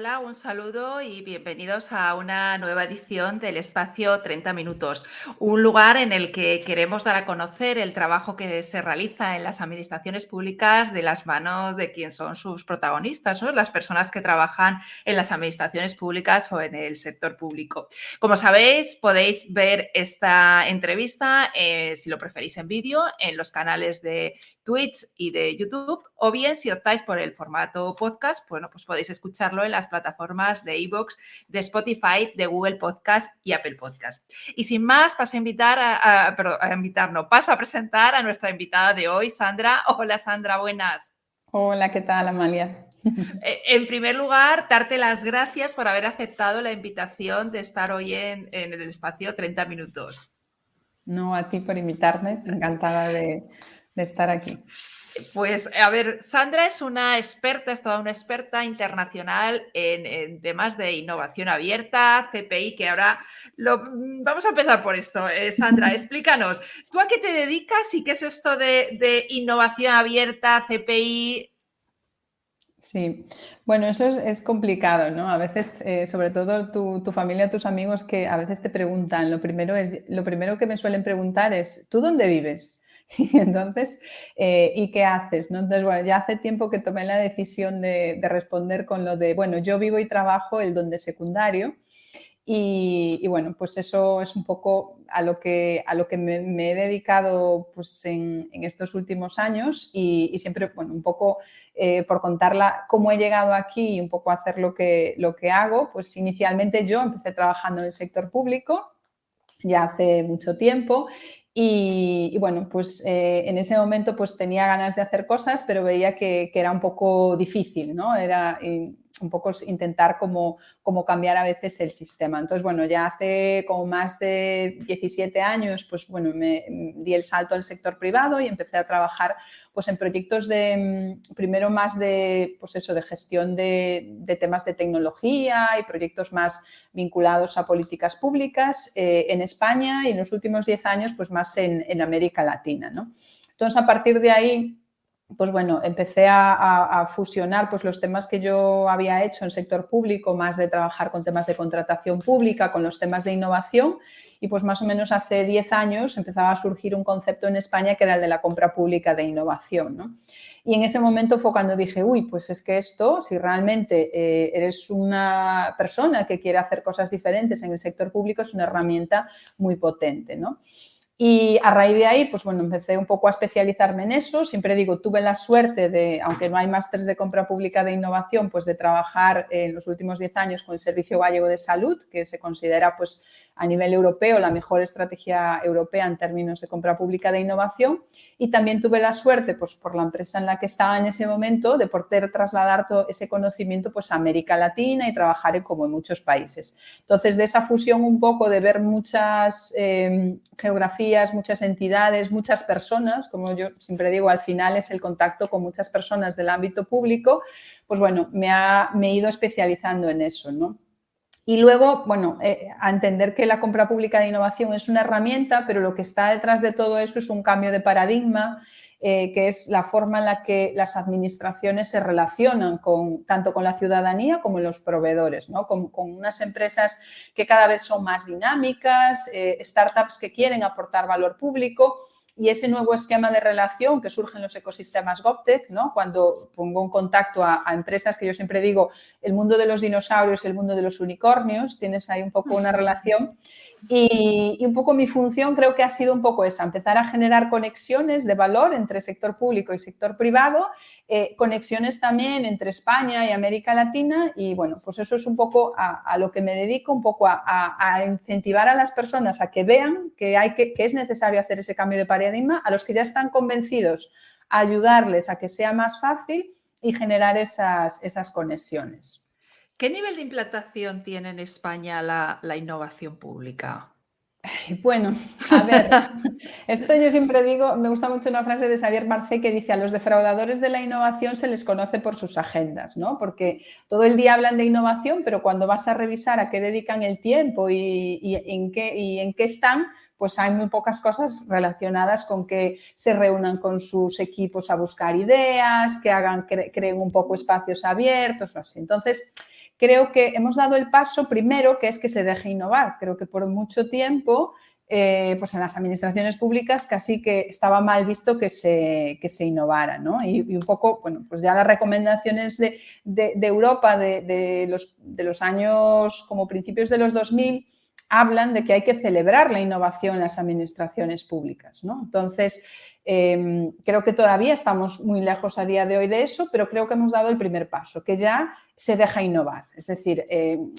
Hola, un saludo y bienvenidos a una nueva edición del Espacio 30 Minutos, un lugar en el que queremos dar a conocer el trabajo que se realiza en las administraciones públicas de las manos de quien son sus protagonistas, ¿no? Las personas que trabajan en las administraciones públicas o en el sector público. Como sabéis, podéis ver esta entrevista, si lo preferís en vídeo, en los canales de Twitch y de YouTube, o bien si optáis por el formato podcast, bueno, pues podéis escucharlo en las plataformas de iVoox, de Spotify, de Google Podcast y Apple Podcast. Y sin más, paso a paso a presentar a nuestra invitada de hoy, Sandra. Hola, Sandra, buenas. Hola, ¿qué tal, Amalia? En primer lugar, darte las gracias por haber aceptado la invitación de estar hoy en el espacio 30 minutos. No, a ti por invitarme, encantada de estar aquí. Pues, a ver, Sandra es una experta, es toda una experta internacional en temas de innovación abierta, CPI, que ahora vamos a empezar por esto. Sandra, explícanos, ¿tú a qué te dedicas y qué es esto de innovación abierta, CPI? Sí, bueno, eso es complicado, ¿no? A veces, sobre todo tu familia, tus amigos, que a veces te preguntan, lo primero que me suelen preguntar es, ¿tú dónde vives? Y entonces, ¿y qué haces? ¿No? Entonces, bueno, ya hace tiempo que tomé la decisión de responder con lo de, bueno, yo vivo y trabajo el donde secundario. Y bueno, pues eso es un poco a lo que me he dedicado pues en estos últimos años y siempre, bueno, un poco por contarla cómo he llegado aquí y un poco hacer lo que hago, pues inicialmente yo empecé trabajando en el sector público ya hace mucho tiempo y bueno, pues en ese momento pues tenía ganas de hacer cosas, pero veía que era un poco difícil, ¿no? Era un poco intentar como cambiar a veces el sistema. Entonces, bueno, ya hace como más de 17 años, pues bueno, me di el salto al sector privado y empecé a trabajar pues en proyectos primero más de, pues eso, de gestión de temas de tecnología y proyectos más vinculados a políticas públicas en España y en los últimos 10 años pues más en América Latina, ¿no? Entonces, a partir de ahí, pues bueno, empecé a fusionar pues los temas que yo había hecho en sector público, más de trabajar con temas de contratación pública, con los temas de innovación y pues más o menos hace 10 años empezaba a surgir un concepto en España que era el de la compra pública de innovación, ¿no? Y en ese momento fue cuando dije, uy, pues es que esto, si realmente eres una persona que quiere hacer cosas diferentes en el sector público, es una herramienta muy potente, ¿no? Y a raíz de ahí, pues bueno, empecé un poco a especializarme en eso. Siempre digo, tuve la suerte de, aunque no hay másteres de compra pública de innovación, pues de trabajar en los últimos 10 años con el Servicio Gallego de Salud, que se considera pues a nivel europeo la mejor estrategia europea en términos de compra pública de innovación. Y también tuve la suerte, pues por la empresa en la que estaba en ese momento, de poder trasladar todo ese conocimiento pues a América Latina y trabajar como en muchos países. Entonces, de esa fusión un poco de ver muchas geografías, muchas entidades, muchas personas, como yo siempre digo, al final es el contacto con muchas personas del ámbito público, pues bueno, me he ido especializando en eso, ¿no? Y luego, bueno, a entender que la compra pública de innovación es una herramienta, pero lo que está detrás de todo eso es un cambio de paradigma, que es la forma en la que las administraciones se relacionan tanto con la ciudadanía como los proveedores, ¿no? Con unas empresas que cada vez son más dinámicas, startups que quieren aportar valor público. Y ese nuevo esquema de relación que surge en los ecosistemas GovTech, ¿no? Cuando pongo en contacto a empresas que yo siempre digo, el mundo de los dinosaurios y el mundo de los unicornios, tienes ahí un poco una relación. Y un poco mi función creo que ha sido un poco esa, empezar a generar conexiones de valor entre sector público y sector privado, conexiones también entre España y América Latina y bueno, pues eso es un poco a lo que me dedico, un poco a incentivar a las personas a que vean que es necesario hacer ese cambio de paradigma, a los que ya están convencidos, a ayudarles a que sea más fácil y generar esas conexiones. ¿Qué nivel de implantación tiene en España la innovación pública? Bueno, a ver, esto yo siempre digo, me gusta mucho una frase de Xavier Marcé que dice a los defraudadores de la innovación se les conoce por sus agendas, ¿no? Porque todo el día hablan de innovación, pero cuando vas a revisar a qué dedican el tiempo y en qué están, pues hay muy pocas cosas relacionadas con que se reúnan con sus equipos a buscar ideas, que creen un poco espacios abiertos o así. Entonces, creo que hemos dado el paso primero, que es que se deje innovar. Creo que por mucho tiempo, pues en las administraciones públicas casi que estaba mal visto que se innovara, ¿no? Y un poco, bueno, pues ya las recomendaciones de Europa de los años como principios de los 2000 hablan de que hay que celebrar la innovación en las administraciones públicas, ¿no? Entonces, creo que todavía estamos muy lejos a día de hoy de eso, pero creo que hemos dado el primer paso, que ya se deja innovar. Es decir,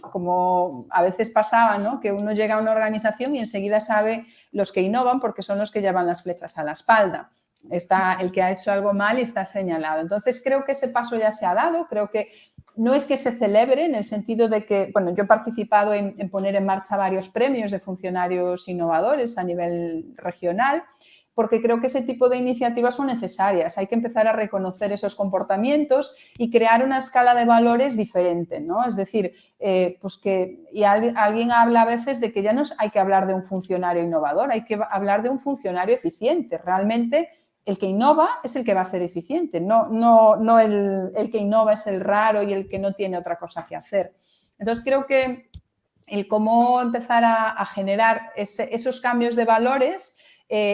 como a veces pasaba, ¿no? Que uno llega a una organización y enseguida sabe los que innovan porque son los que llevan las flechas a la espalda. Está el que ha hecho algo mal y está señalado. Entonces, creo que ese paso ya se ha dado. Creo que no es que se celebre en el sentido de que, bueno, yo he participado en poner en marcha varios premios de funcionarios innovadores a nivel regional, porque creo que ese tipo de iniciativas son necesarias. Hay que empezar a reconocer esos comportamientos y crear una escala de valores diferente, ¿no? Es decir, pues que y alguien habla a veces de que ya no hay que hablar de un funcionario innovador, hay que hablar de un funcionario eficiente. Realmente el que innova es el que va a ser eficiente, no el que innova es el raro y el que no tiene otra cosa que hacer. Entonces, creo que el cómo empezar a generar esos cambios de valores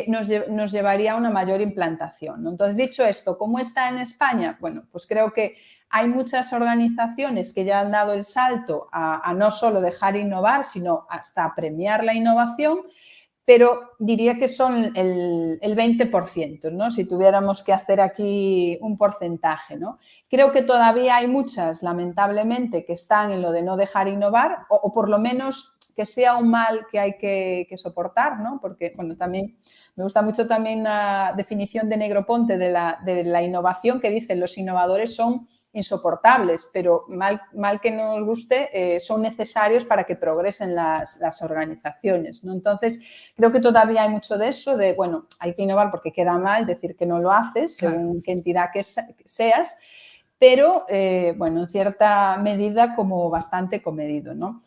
nos llevaría a una mayor implantación, ¿no? Entonces, dicho esto, ¿cómo está en España? Bueno, pues creo que hay muchas organizaciones que ya han dado el salto a no solo dejar innovar, sino hasta premiar la innovación, pero diría que son el 20%, ¿no? Si tuviéramos que hacer aquí un porcentaje, ¿no? Creo que todavía hay muchas, lamentablemente, que están en lo de no dejar innovar o por lo menos que sea un mal que hay que soportar, ¿no? Porque, bueno, también me gusta mucho también la definición de Negroponte de la innovación que dice los innovadores son insoportables, pero mal que nos guste, son necesarios para que progresen las organizaciones, ¿no? Entonces, creo que todavía hay mucho de eso, de, bueno, hay que innovar porque queda mal decir que no lo haces, según qué entidad que seas, pero, bueno, en cierta medida como bastante comedido, ¿no?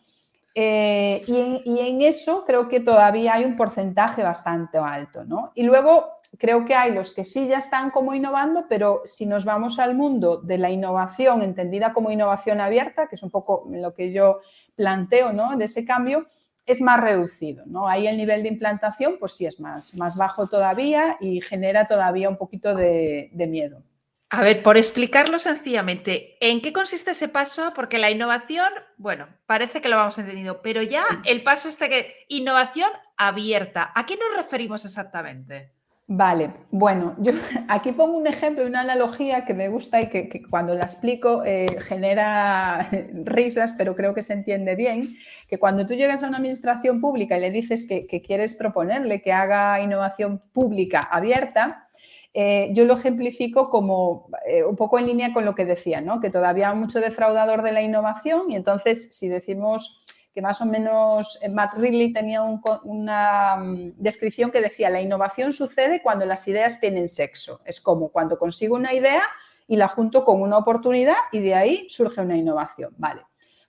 Y en eso creo que todavía hay un porcentaje bastante alto, ¿no? Y luego creo que hay los que sí ya están como innovando, pero si nos vamos al mundo de la innovación, entendida como innovación abierta, que es un poco lo que yo planteo, ¿no? De ese cambio, es más reducido, ¿no? Ahí el nivel de implantación, pues sí es más bajo todavía y genera todavía un poquito de miedo. A ver, por explicarlo sencillamente, ¿en qué consiste ese paso? Porque la innovación, bueno, parece que lo vamos entendido, pero ya Sí. el paso que innovación abierta, ¿a qué nos referimos exactamente? Vale, bueno, yo aquí pongo un ejemplo, una analogía que me gusta y que cuando la explico genera risas, pero creo que se entiende bien, que cuando tú llegas a una administración pública y le dices que quieres proponerle que haga innovación pública abierta, yo lo ejemplifico como un poco en línea con lo que decía, ¿no? Que todavía hay mucho defraudador de la innovación y entonces si decimos que más o menos Matt Ridley tenía una descripción que decía la innovación sucede cuando las ideas tienen sexo. Es como cuando consigo una idea y la junto con una oportunidad y de ahí surge una innovación. Vale.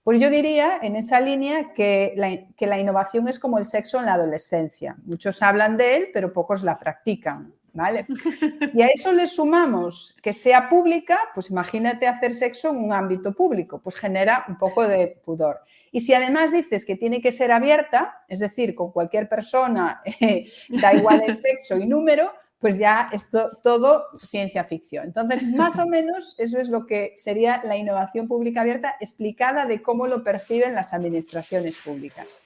Pues yo diría en esa línea que la innovación es como el sexo en la adolescencia. Muchos hablan de él, pero pocos la practican. ¿Vale? Si a eso le sumamos que sea pública, pues imagínate hacer sexo en un ámbito público, pues genera un poco de pudor. Y si además dices que tiene que ser abierta, es decir, con cualquier persona, da igual el sexo y número, pues ya es todo ciencia ficción. Entonces, más o menos, eso es lo que sería la innovación pública abierta explicada de cómo lo perciben las administraciones públicas.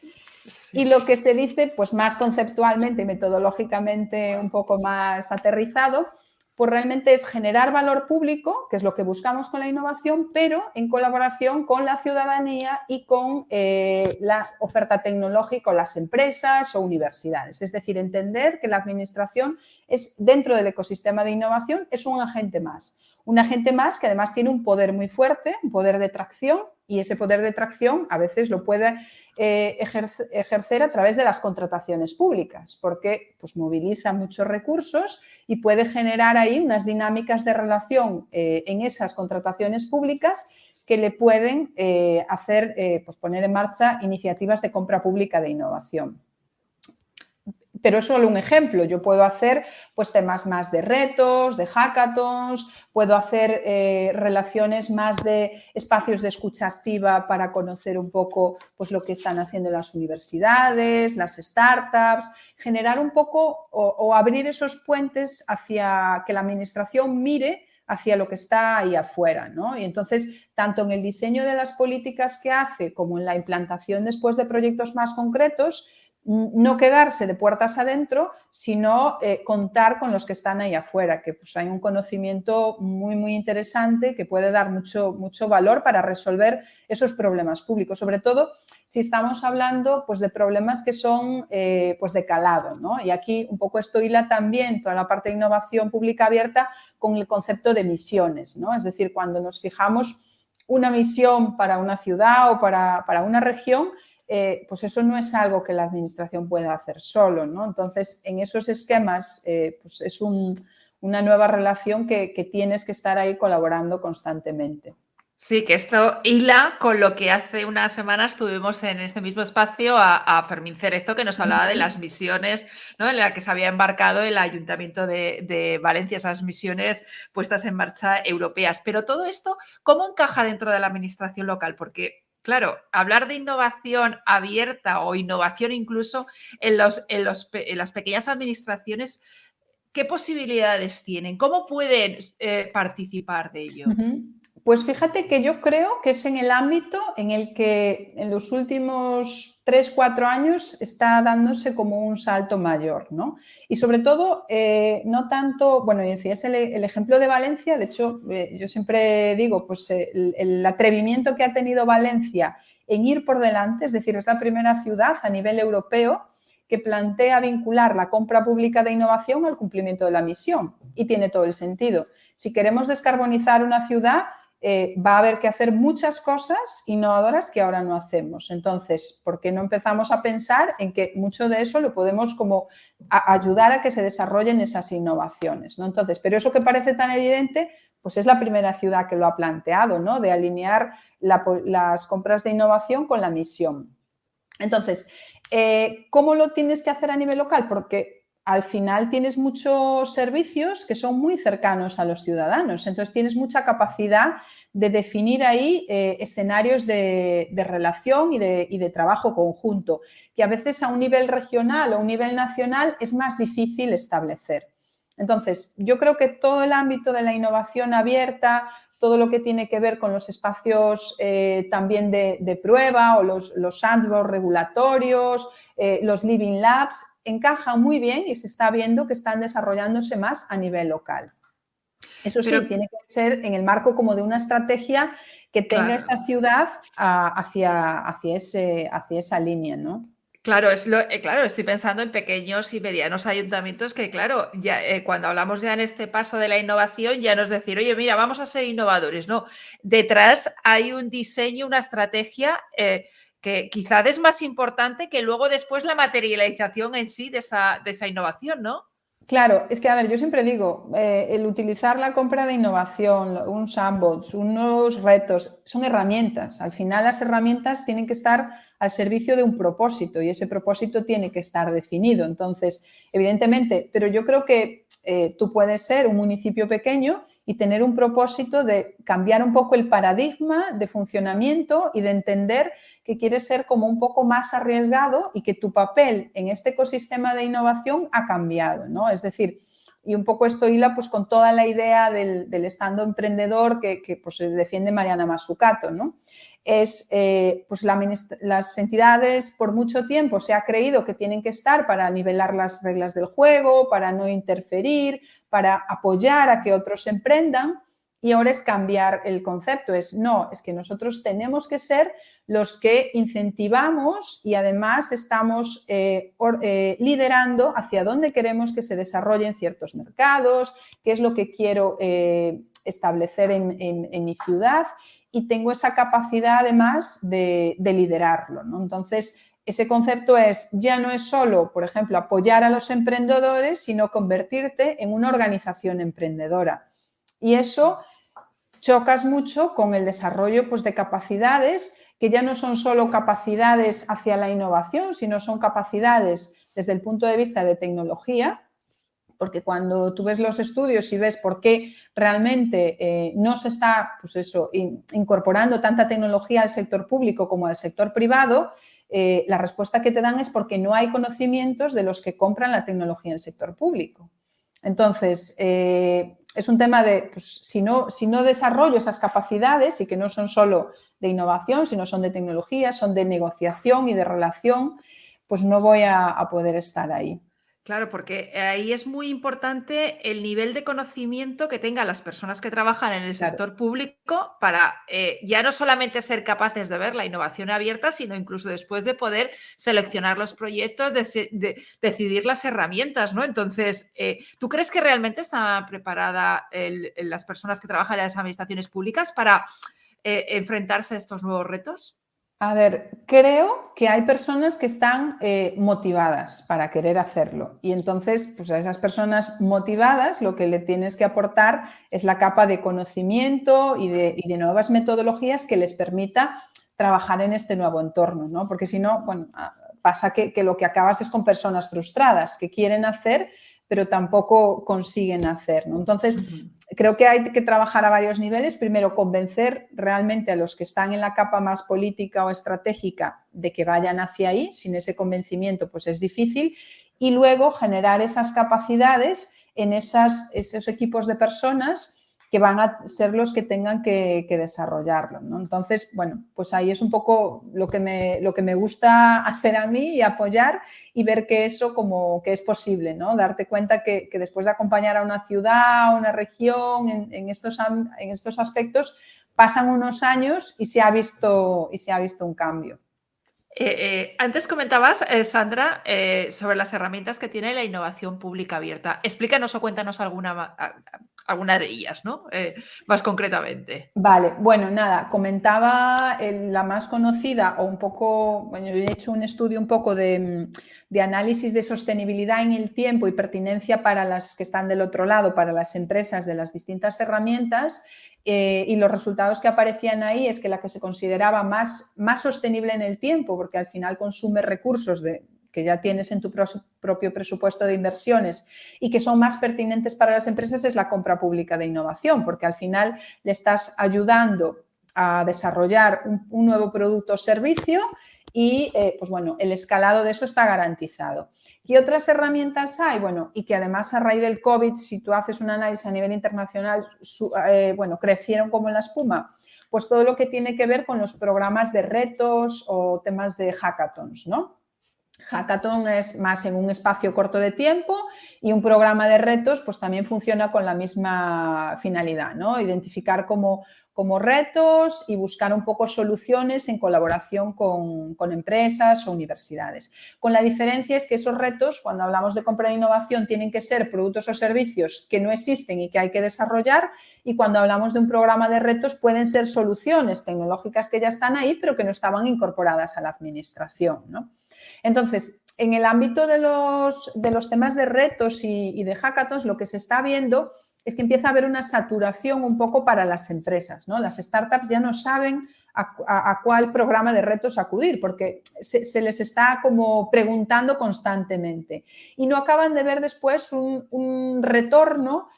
Sí. Y lo que se dice, pues más conceptualmente y metodológicamente un poco más aterrizado, pues realmente es generar valor público, que es lo que buscamos con la innovación, pero en colaboración con la ciudadanía y con la oferta tecnológica o las empresas o universidades. Es decir, entender que la administración es, dentro del ecosistema de innovación, es un agente más. Un agente más que además tiene un poder muy fuerte, un poder de tracción, y ese poder de tracción a veces lo puede ejercer a través de las contrataciones públicas, porque pues, moviliza muchos recursos y puede generar ahí unas dinámicas de relación en esas contrataciones públicas que le pueden hacer pues poner en marcha iniciativas de compra pública de innovación. pero es solo un ejemplo. Yo puedo hacer pues, temas más de retos, de hackathons, puedo hacer relaciones más de espacios de escucha activa para conocer un poco pues, lo que están haciendo las universidades, las startups, generar un poco o abrir esos puentes hacia que la administración mire hacia lo que está ahí afuera, ¿no? Y entonces, tanto en el diseño de las políticas que hace como en la implantación después de proyectos más concretos, no quedarse de puertas adentro, sino contar con los que están ahí afuera, que pues hay un conocimiento muy, muy interesante que puede dar mucho, mucho valor para resolver esos problemas públicos, sobre todo si estamos hablando pues, de problemas que son pues, de calado, ¿no? Y aquí un poco esto hila también toda la parte de innovación pública abierta con el concepto de misiones, ¿no? Es decir, cuando nos fijamos una misión para una ciudad o para una región, pues eso no es algo que la administración pueda hacer solo, ¿no? Entonces, en esos esquemas, pues es una nueva relación que tienes que estar ahí colaborando constantemente. Sí, que esto hila con lo que hace unas semanas tuvimos en este mismo espacio a Fermín Cerezo, que nos hablaba de las misiones, ¿no? En la que se había embarcado el Ayuntamiento de Valencia, esas misiones puestas en marcha europeas. Pero todo esto, ¿cómo encaja dentro de la administración local? Porque claro, hablar de innovación abierta o innovación incluso en las pequeñas administraciones, ¿qué posibilidades tienen? ¿Cómo pueden participar de ello? Pues fíjate que yo creo que es en el ámbito en el que en los últimos 3, 4 años está dándose como un salto mayor, ¿no? Y sobre todo, no tanto, bueno, y decías el ejemplo de Valencia, de hecho, yo siempre digo, pues el atrevimiento que ha tenido Valencia en ir por delante, es decir, es la primera ciudad a nivel europeo que plantea vincular la compra pública de innovación al cumplimiento de la misión, y tiene todo el sentido. Si queremos descarbonizar una ciudad, va a haber que hacer muchas cosas innovadoras que ahora no hacemos. Entonces, ¿por qué no empezamos a pensar en que mucho de eso lo podemos como ayudar a que se desarrollen esas innovaciones, ¿no? Entonces, pero eso que parece tan evidente, pues es la primera ciudad que lo ha planteado, ¿no? De alinear las compras de innovación con la misión. Entonces, ¿cómo lo tienes que hacer a nivel local? Porque al final tienes muchos servicios que son muy cercanos a los ciudadanos, entonces tienes mucha capacidad de definir ahí escenarios de relación y de trabajo conjunto, que a veces a un nivel regional o un nivel nacional es más difícil establecer. Entonces, yo creo que todo el ámbito de la innovación abierta, todo lo que tiene que ver con los espacios también de prueba o los sandbox regulatorios, los living labs, encaja muy bien y se está viendo que están desarrollándose más a nivel local. Eso sí, Pero, tiene que ser en el marco como de una estrategia que tenga claro. esa ciudad hacia esa línea, ¿no? Claro, claro, estoy pensando en pequeños y medianos ayuntamientos que, claro, ya cuando hablamos ya en este paso de la innovación, ya no es decir, oye, mira, vamos a ser innovadores. No, detrás hay un diseño, una estrategia que quizás es más importante que luego después la materialización en sí de esa innovación, ¿no? Claro, es que, a ver, yo siempre digo, el utilizar la compra de innovación, un sandbox, unos retos, son herramientas. Al final las herramientas tienen que estar al servicio de un propósito y ese propósito tiene que estar definido. Entonces, evidentemente, pero yo creo que tú puedes ser un municipio pequeño y tener un propósito de cambiar un poco el paradigma de funcionamiento y de entender que quieres ser como un poco más arriesgado y que tu papel en este ecosistema de innovación ha cambiado, ¿no? Es decir, y un poco esto hila pues, con toda la idea del estando emprendedor que pues, defiende Mariana Mazzucato, ¿no? Es, pues las entidades por mucho tiempo se ha creído que tienen que estar para nivelar las reglas del juego, para no interferir, para apoyar a que otros emprendan, y ahora es cambiar el concepto, es que nosotros tenemos que ser los que incentivamos y además estamos liderando hacia dónde queremos que se desarrollen ciertos mercados, qué es lo que quiero establecer en mi ciudad, y tengo esa capacidad además de liderarlo, ¿no? Entonces, ese concepto ya no es solo, por ejemplo, apoyar a los emprendedores, sino convertirte en una organización emprendedora. Y eso chocas mucho con el desarrollo pues, de capacidades que ya no son solo capacidades hacia la innovación, sino son capacidades desde el punto de vista de tecnología, porque cuando tú ves los estudios y ves por qué realmente no se está, pues eso, incorporando tanta tecnología al sector público como al sector privado, la respuesta que te dan es porque no hay conocimientos de los que compran la tecnología en el sector público. Entonces, es un tema de, pues, si no desarrollo esas capacidades y que no son solo de innovación, sino son de tecnología, son de negociación y de relación, pues no voy a poder estar ahí. Claro, porque ahí es muy importante el nivel de conocimiento que tengan las personas que trabajan en el Claro. sector público para ya no solamente ser capaces de ver la innovación abierta, sino incluso después de poder seleccionar los proyectos, decidir las herramientas, ¿no? Entonces, ¿tú crees que realmente está preparada las personas que trabajan en las administraciones públicas para enfrentarse a estos nuevos retos? A ver, creo que hay personas que están motivadas para querer hacerlo y entonces, pues a esas personas motivadas lo que le tienes que aportar es la capa de conocimiento y de nuevas metodologías que les permita trabajar en este nuevo entorno, ¿no? Porque si no, bueno, pasa que lo que acabas es con personas frustradas que quieren hacer, pero tampoco consiguen hacer, ¿no? Entonces, creo que hay que trabajar a varios niveles. Primero, convencer realmente a los que están en la capa más política o estratégica de que vayan hacia ahí. Sin ese convencimiento, pues es difícil. Y luego, generar esas capacidades en esos equipos de personas que van a ser los que tengan que desarrollarlo, ¿no? Entonces, bueno, pues ahí es un poco lo que me gusta hacer a mí y apoyar y ver que eso como que es posible, ¿no? Darte cuenta que después de acompañar a una ciudad, a una región en estos aspectos, pasan unos años y se ha visto un cambio. Antes comentabas, Sandra, sobre las herramientas que tiene la innovación pública abierta. Explícanos o cuéntanos alguna de ellas, ¿no? Más concretamente. Vale, bueno, nada, comentaba la más conocida o un poco, bueno, yo he hecho un estudio un poco de análisis de sostenibilidad en el tiempo y pertinencia para las que están del otro lado, para las empresas de las distintas herramientas y los resultados que aparecían ahí es que la que se consideraba más sostenible en el tiempo, porque al final consume recursos que ya tienes en tu propio presupuesto de inversiones y que son más pertinentes para las empresas es la compra pública de innovación, porque al final le estás ayudando a desarrollar un nuevo producto o servicio y, pues bueno, el escalado de eso está garantizado. ¿Qué otras herramientas hay? Bueno, y que además a raíz del COVID, si tú haces un análisis a nivel internacional, bueno, crecieron como en la espuma. Pues todo lo que tiene que ver con los programas de retos o temas de hackathons, ¿no? Hackathon es más en un espacio corto de tiempo y un programa de retos pues también funciona con la misma finalidad, ¿no? Identificar como retos y buscar un poco soluciones en colaboración con empresas o universidades. Con la diferencia es que esos retos, cuando hablamos de compra de innovación, tienen que ser productos o servicios que no existen y que hay que desarrollar y cuando hablamos de un programa de retos pueden ser soluciones tecnológicas que ya están ahí pero que no estaban incorporadas a la administración, ¿no? Entonces, en el ámbito de los temas de retos y de hackathons, lo que se está viendo es que empieza a haber una saturación un poco para las empresas, ¿no? Las startups ya no saben a cuál programa de retos acudir porque se les está como preguntando constantemente y no acaban de ver después un retorno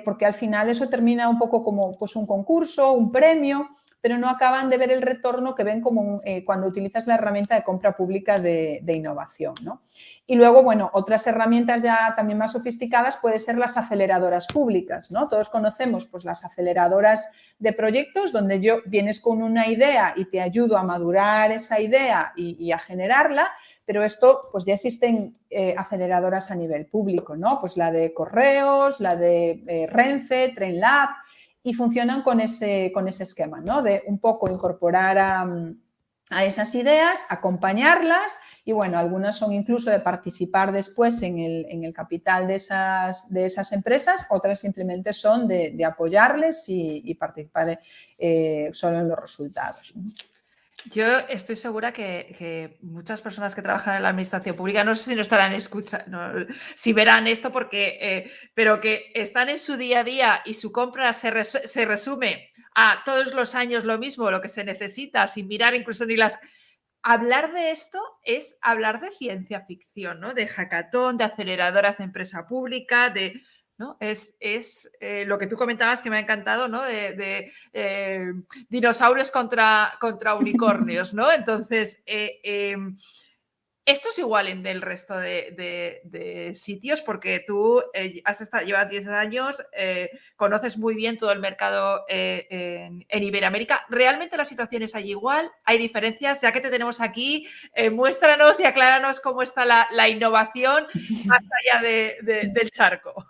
porque al final eso termina un poco como pues, un concurso, un premio, pero no acaban de ver el retorno que ven como cuando utilizas la herramienta de compra pública de innovación, ¿no? Y luego, bueno, otras herramientas ya también más sofisticadas pueden ser las aceleradoras públicas, ¿no? Todos conocemos pues, las aceleradoras de proyectos donde vienes con una idea y te ayudo a madurar esa idea y a generarla, pero esto pues ya existen aceleradoras a nivel público, ¿no? Pues la de Correos, la de Renfe, TrainLab, y funcionan con ese esquema, ¿no? De un poco incorporar a esas ideas, acompañarlas y, bueno, algunas son incluso de participar después en el capital de esas empresas, otras simplemente son de apoyarles y participar solo en los resultados, ¿no? Yo estoy segura que muchas personas que trabajan en la administración pública, no sé si no estarán escuchando, si verán esto, pero que están en su día a día y su compra se resume a todos los años lo mismo, lo que se necesita, sin mirar incluso ni las hablar de esto es hablar de ciencia ficción, ¿no? De hackathon, de aceleradoras de empresa pública, de, ¿no? Lo que tú comentabas que me ha encantado, ¿no? De dinosaurios contra unicornios, ¿no? Entonces, esto es igual en el resto de sitios porque tú llevas 10 años, conoces muy bien todo el mercado en Iberoamérica. ¿Realmente la situación es allí igual? ¿Hay diferencias? Ya que te tenemos aquí, muéstranos y acláranos cómo está la innovación más allá del charco.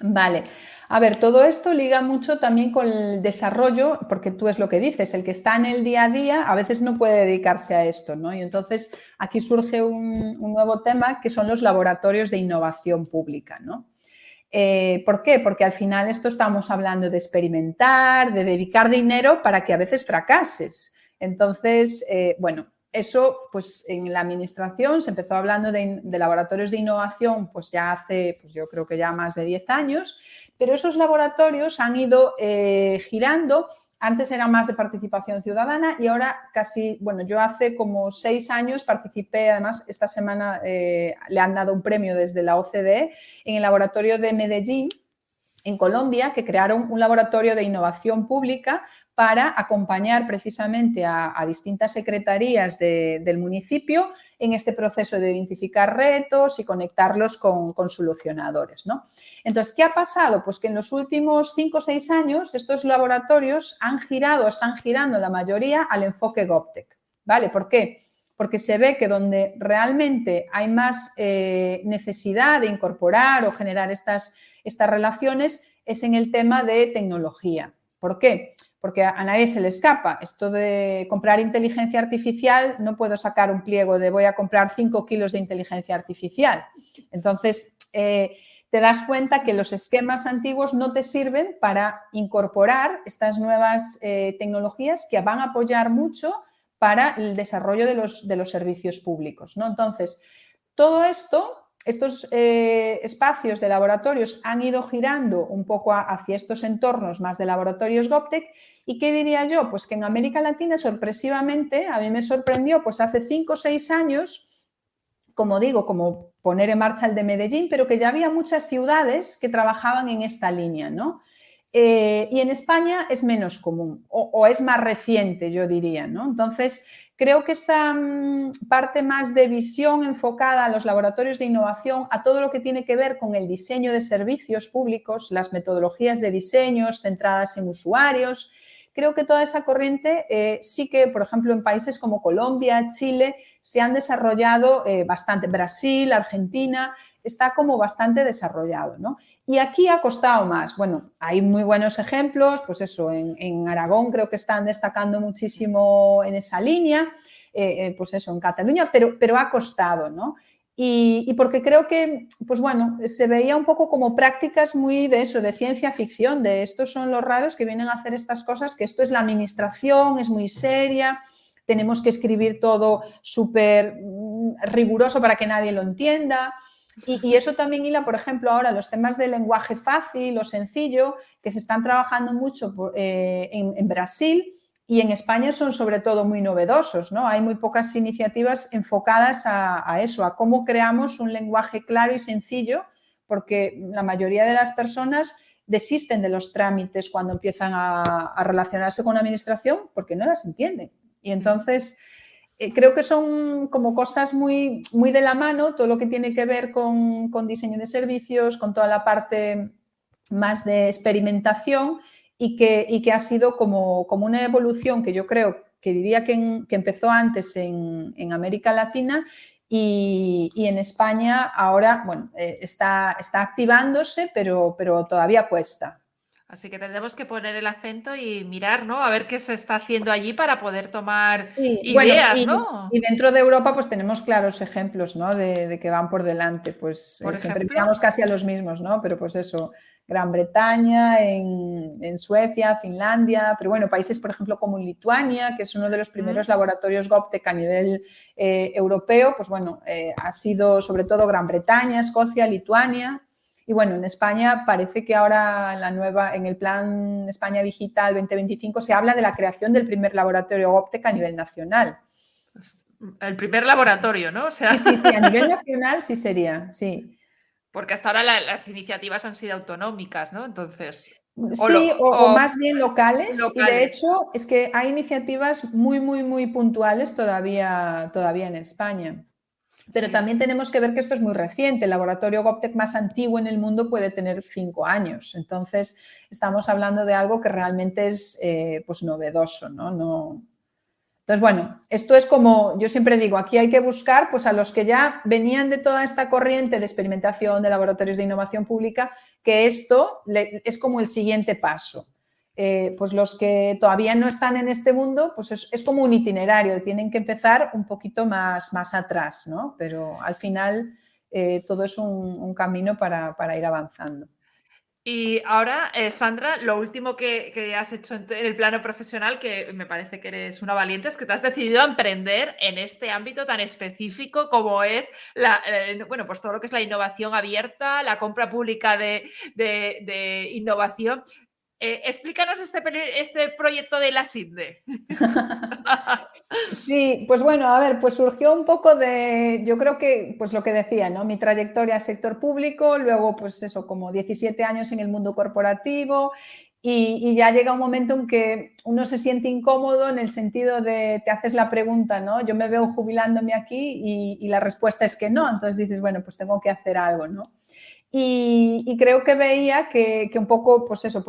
Vale. A ver, todo esto liga mucho también con el desarrollo, porque tú es lo que dices, el que está en el día a día a veces no puede dedicarse a esto, ¿no? Y entonces aquí surge un nuevo tema que son los laboratorios de innovación pública, ¿no? ¿Por qué? Porque al final esto estamos hablando de experimentar, de dedicar dinero para que a veces fracases. Entonces, bueno, eso pues en la administración se empezó hablando de laboratorios de innovación pues ya hace, pues yo creo que ya más de 10 años, pero esos laboratorios han ido girando. Antes era más de participación ciudadana y ahora casi, bueno, yo hace como 6 años participé, además esta semana le han dado un premio desde la OCDE en el laboratorio de Medellín, en Colombia, que crearon un laboratorio de innovación pública para acompañar precisamente a distintas secretarías del municipio en este proceso de identificar retos y conectarlos con solucionadores, ¿no? Entonces, ¿qué ha pasado? Pues que en los últimos 5 o 6 años estos laboratorios han girado, están girando la mayoría al enfoque GovTech, ¿vale? ¿Por qué? Porque se ve que donde realmente hay más necesidad de incorporar o generar estas relaciones es en el tema de tecnología. ¿Por qué? Porque a nadie se le escapa. Esto de comprar inteligencia artificial, no puedo sacar un pliego de voy a comprar 5 kilos de inteligencia artificial. Entonces, te das cuenta que los esquemas antiguos no te sirven para incorporar estas nuevas tecnologías que van a apoyar mucho para el desarrollo de los servicios públicos, ¿no? Entonces, todo esto, estos espacios de laboratorios han ido girando un poco hacia estos entornos más de laboratorios GovTech. ¿Y qué diría yo? Pues que en América Latina, sorpresivamente, a mí me sorprendió, pues hace 5 o 6 años, como digo, como poner en marcha el de Medellín, pero que ya había muchas ciudades que trabajaban en esta línea, ¿no? Y en España es menos común o es más reciente, yo diría, ¿no? Entonces, creo que esta parte más de visión enfocada a los laboratorios de innovación, a todo lo que tiene que ver con el diseño de servicios públicos, las metodologías de diseños centradas en usuarios, creo que toda esa corriente sí que, por ejemplo, en países como Colombia, Chile, se han desarrollado bastante. Brasil, Argentina, está como bastante desarrollado, ¿no? Y aquí ha costado más. Bueno, hay muy buenos ejemplos, pues eso, en Aragón creo que están destacando muchísimo en esa línea, pues eso, en Cataluña, pero ha costado, ¿no? Y porque creo que, pues bueno, se veía un poco como prácticas muy de eso, de ciencia ficción, de estos son los raros que vienen a hacer estas cosas, que esto es la administración, es muy seria, tenemos que escribir todo súper riguroso para que nadie lo entienda. Y eso también hila, por ejemplo, ahora los temas de lenguaje fácil o sencillo, que se están trabajando mucho en Brasil y en España son sobre todo muy novedosos, ¿no? Hay muy pocas iniciativas enfocadas a eso, a cómo creamos un lenguaje claro y sencillo, porque la mayoría de las personas desisten de los trámites cuando empiezan a relacionarse con la administración porque no las entienden. Y entonces creo que son como cosas muy, muy de la mano, todo lo que tiene que ver con diseño de servicios, con toda la parte más de experimentación y que ha sido como una evolución que yo creo que diría que empezó antes en América Latina y en España ahora, bueno, está activándose, pero todavía cuesta. Así que tendremos que poner el acento y mirar, ¿no? A ver qué se está haciendo allí para poder tomar Sí, bueno, ideas, ¿no? y dentro de Europa pues tenemos claros ejemplos, ¿no? De que van por delante, pues Por siempre ejemplo. miramos casi a los mismos, ¿no? Pero pues eso, Gran Bretaña, en Suecia, Finlandia, pero bueno, países por ejemplo como Lituania, que es uno de los primeros laboratorios GovTech a nivel europeo, pues bueno, ha sido sobre todo Gran Bretaña, Escocia, Lituania. Y bueno, en España parece que ahora en el plan España Digital 2025 se habla de la creación del primer laboratorio GovTech a nivel nacional. El primer laboratorio, ¿no? O sea, Sí, a nivel nacional sí sería, sí. porque hasta ahora las iniciativas han sido autonómicas, ¿no? Entonces, Sí, o o más bien locales, y de locales. hecho es que hay iniciativas muy puntuales todavía en España. Pero Sí. también tenemos que ver que esto es muy reciente. El laboratorio GovTech más antiguo en el mundo puede tener 5 años. Entonces, estamos hablando de algo que realmente es pues novedoso, ¿no? Entonces, bueno, esto es como, yo siempre digo, aquí hay que buscar pues, a los que ya venían de toda esta corriente de experimentación, de laboratorios de innovación pública, que esto es como el siguiente paso. Pues los que todavía no están en este mundo, pues es como un itinerario, tienen que empezar un poquito más atrás, ¿no? Pero al final todo es un camino para ir avanzando. Y ahora, Sandra, lo último que has hecho en el plano profesional, que me parece que eres una valiente, es que te has decidido a emprender en este ámbito tan específico como es bueno, pues todo lo que es la innovación abierta, la compra pública de innovación. Explícanos este proyecto de la SINDE. Sí, pues bueno, a ver, pues surgió un poco de, yo creo que, pues lo que decía, ¿no? Mi trayectoria sector público, luego pues eso, como 17 años en el mundo corporativo y ya llega un momento en que uno se siente incómodo en el sentido de, te haces la pregunta, ¿no? Yo me veo jubilándome aquí y la respuesta es que no, entonces dices, bueno, pues tengo que hacer algo, ¿no? Y creo que veía que un poco, pues eso,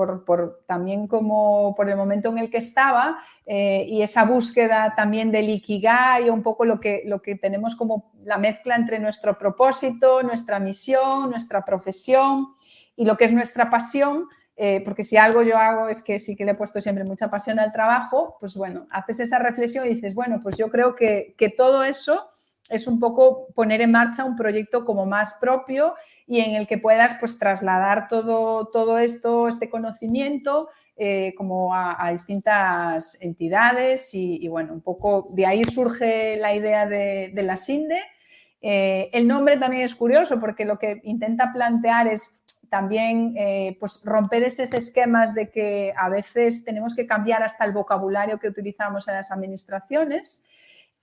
también como por el momento en el que estaba y esa búsqueda también del Ikigai, un poco lo que tenemos como la mezcla entre nuestro propósito, nuestra misión, nuestra profesión y lo que es nuestra pasión, porque si algo yo hago es que sí que le he puesto siempre mucha pasión al trabajo, pues bueno, haces esa reflexión y dices, bueno, pues yo creo que todo eso es un poco poner en marcha un proyecto como más propio y en el que puedas pues trasladar todo esto, este conocimiento como a distintas entidades y, bueno, un poco de ahí surge la idea de la SINDE. El nombre también es curioso porque lo que intenta plantear es también pues romper esos esquemas de que a veces tenemos que cambiar hasta el vocabulario que utilizamos en las administraciones.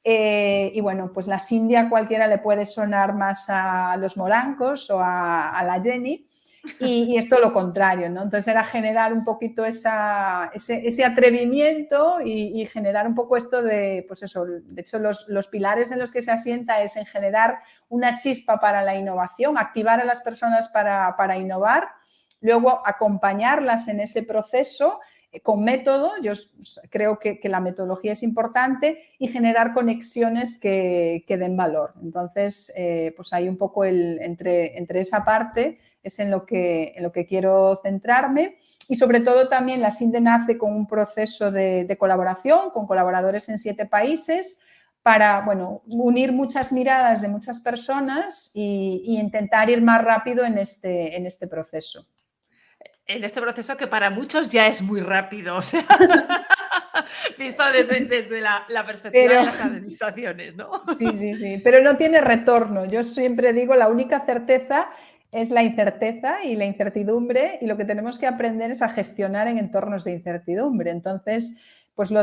Y bueno, pues la Cindy a cualquiera le puede sonar más a los morancos o a la Jenny y esto lo contrario, ¿no? Entonces era generar un poquito ese atrevimiento y generar un poco esto de, pues eso, de hecho los pilares en los que se asienta es en generar una chispa para la innovación, activar a las personas para innovar, luego acompañarlas en ese proceso con método, yo creo que la metodología es importante y generar conexiones que den valor. Entonces, pues hay un poco entre esa parte es en lo que quiero centrarme y sobre todo también la SINDE nace con un proceso de colaboración con colaboradores en 7 países para, bueno, unir muchas miradas de muchas personas y intentar ir más rápido en este proceso. En este proceso que para muchos ya es muy rápido, o sea, visto desde la perspectiva Pero de las administraciones, ¿no? sí, pero no tiene retorno. Yo siempre digo, la única certeza es la incerteza y la incertidumbre y lo que tenemos que aprender es a gestionar en entornos de incertidumbre. Entonces, pues lo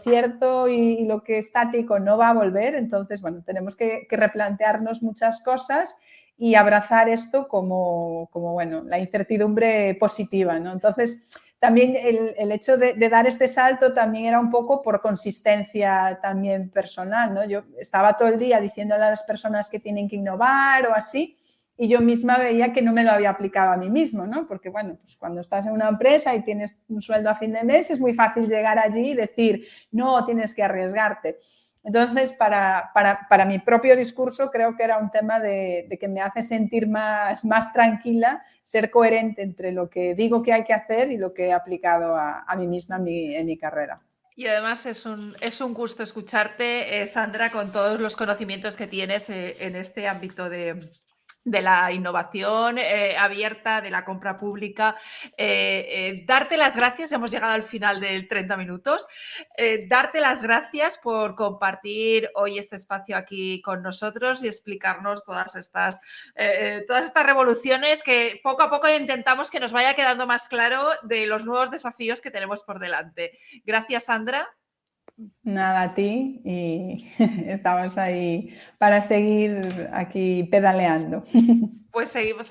cierto y lo que es estático no va a volver. Entonces, bueno, tenemos que replantearnos muchas cosas y abrazar esto como bueno, la incertidumbre positiva, ¿no? Entonces, también el hecho de dar este salto también era un poco por consistencia también personal, ¿no? Yo estaba todo el día diciéndole a las personas que tienen que innovar o así, y yo misma veía que no me lo había aplicado a mí mismo, ¿no? Porque, bueno, pues cuando estás en una empresa y tienes un sueldo a fin de mes, es muy fácil llegar allí y decir, no, tienes que arriesgarte. Entonces, para mi propio discurso, creo que era un tema de que me hace sentir más tranquila, ser coherente entre lo que digo que hay que hacer y lo que he aplicado a mí misma en mi carrera. Y además es un gusto escucharte, Sandra, con todos los conocimientos que tienes en este ámbito de la innovación abierta, de la compra pública. Darte las gracias, hemos llegado al final del 30 minutos, darte las gracias por compartir hoy este espacio aquí con nosotros y explicarnos todas estas revoluciones que poco a poco intentamos que nos vaya quedando más claro de los nuevos desafíos que tenemos por delante. Gracias, Sandra. Nada, a ti y estamos ahí para seguir aquí pedaleando. Pues seguimos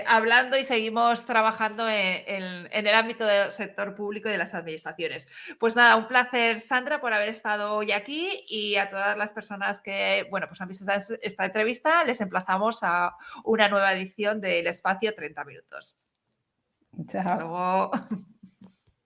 hablando y seguimos trabajando en el ámbito del sector público y de las administraciones. Pues nada, un placer, Sandra, por haber estado hoy aquí, y a todas las personas que, bueno, pues han visto esta entrevista, les emplazamos a una nueva edición del Espacio 30 Minutos. Hasta Chao. luego.